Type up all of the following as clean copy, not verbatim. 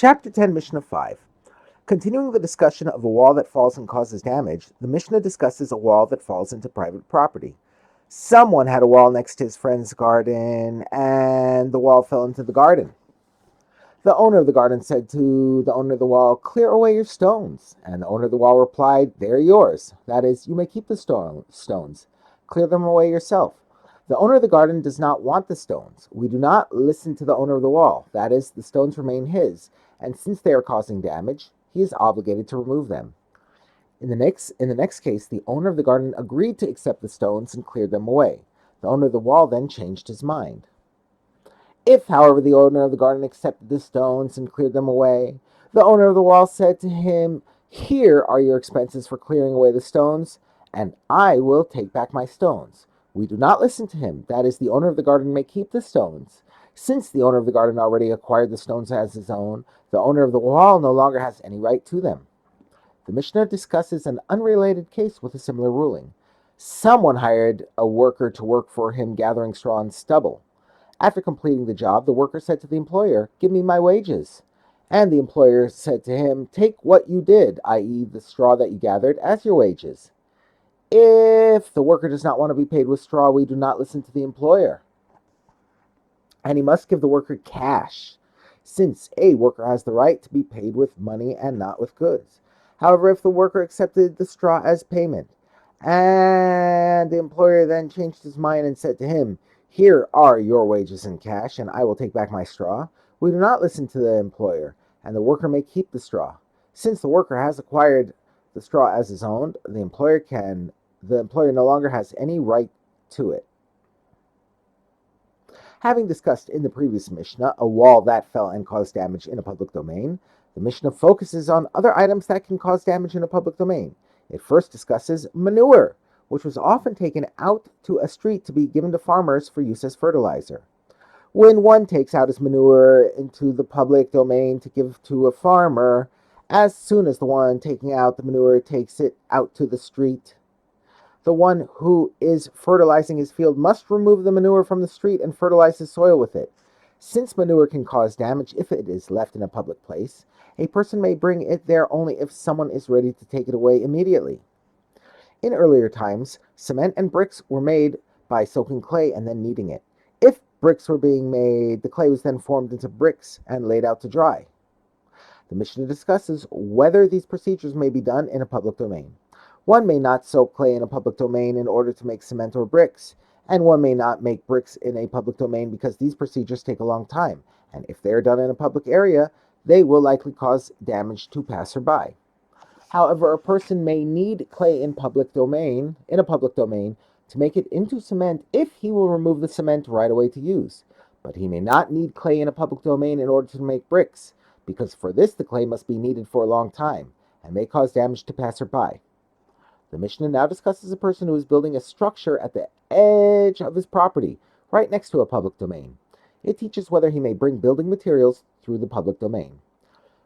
Chapter 10, Mishnah 5. Continuing the discussion of a wall that falls and causes damage, the Mishnah discusses a wall that falls into private property. Someone had a wall next to his friend's garden, and the wall fell into the garden. The owner of the garden said to the owner of the wall, "Clear away your stones." And the owner of the wall replied, "They're yours. That is, you may keep the stones. Clear them away yourself." The owner of the garden does not want the stones. We do not listen to the owner of the wall. That is, the stones remain his, and since they are causing damage, he is obligated to remove them. In the next case, the owner of the garden agreed to accept the stones and cleared them away. The owner of the wall then changed his mind. If, however, the owner of the garden accepted the stones and cleared them away, the owner of the wall said to him, "Here are your expenses for clearing away the stones, and I will take back my stones." We do not listen to him. That is, the owner of the garden may keep the stones. Since the owner of the garden already acquired the stones as his own, the owner of the wall no longer has any right to them. The Mishnah discusses an unrelated case with a similar ruling. Someone hired a worker to work for him gathering straw and stubble. After completing the job, the worker said to the employer, "Give me my wages." And the employer said to him, "Take what you did, i.e. the straw that you gathered, as your wages." If the worker does not want to be paid with straw, we do not listen to the employer, and he must give the worker cash, since a worker has the right to be paid with money and not with goods. However, if the worker accepted the straw as payment, and the employer then changed his mind and said to him, "Here are your wages in cash, and I will take back my straw," we do not listen to the employer, and the worker may keep the straw. Since the worker has acquired the straw as his own, the employer no longer has any right to it. Having discussed in the previous Mishnah a wall that fell and caused damage in a public domain, the Mishnah focuses on other items that can cause damage in a public domain. It first discusses manure, which was often taken out to a street to be given to farmers for use as fertilizer. When one takes out his manure into the public domain to give to a farmer, as soon as the one taking out the manure takes it out to the street, the one who is fertilizing his field must remove the manure from the street and fertilize his soil with it. Since manure can cause damage if it is left in a public place, a person may bring it there only if someone is ready to take it away immediately. In earlier times, cement and bricks were made by soaking clay and then kneading it. If bricks were being made, the clay was then formed into bricks and laid out to dry. The Mishnah discusses whether these procedures may be done in a public domain. One may not soak clay in a public domain in order to make cement or bricks, and one may not make bricks in a public domain because these procedures take a long time, and if they are done in a public area, they will likely cause damage to passerby. However, a person may need clay in a public domain to make it into cement if he will remove the cement right away to use. But he may not need clay in a public domain in order to make bricks, because for this the clay must be kneaded for a long time, and may cause damage to passerby. The Mishnah now discusses a person who is building a structure at the edge of his property, right next to a public domain. It teaches whether he may bring building materials through the public domain.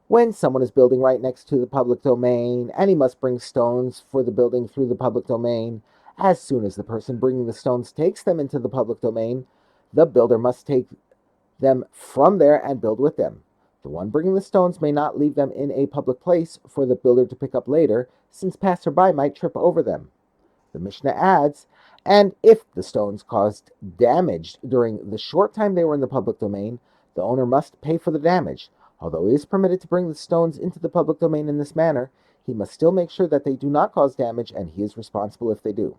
When someone is building right next to the public domain, and he must bring stones for the building through the public domain, as soon as the person bringing the stones takes them into the public domain, the builder must take them from there and build with them. The one bringing the stones may not leave them in a public place for the builder to pick up later, since passerby might trip over them. The Mishnah adds, and if the stones caused damage during the short time they were in the public domain, the owner must pay for the damage. Although he is permitted to bring the stones into the public domain in this manner, he must still make sure that they do not cause damage, and he is responsible if they do.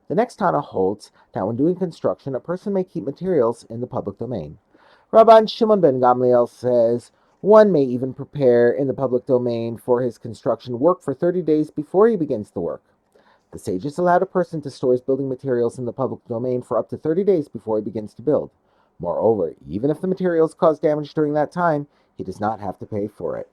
The next Tana holds that when doing construction, a person may keep materials in the public domain. Rabban Shimon ben Gamliel says, one may even prepare in the public domain for his construction work for 30 days before he begins the work. The sages allowed a person to store his building materials in the public domain for up to 30 days before he begins to build. Moreover, even if the materials cause damage during that time, he does not have to pay for it.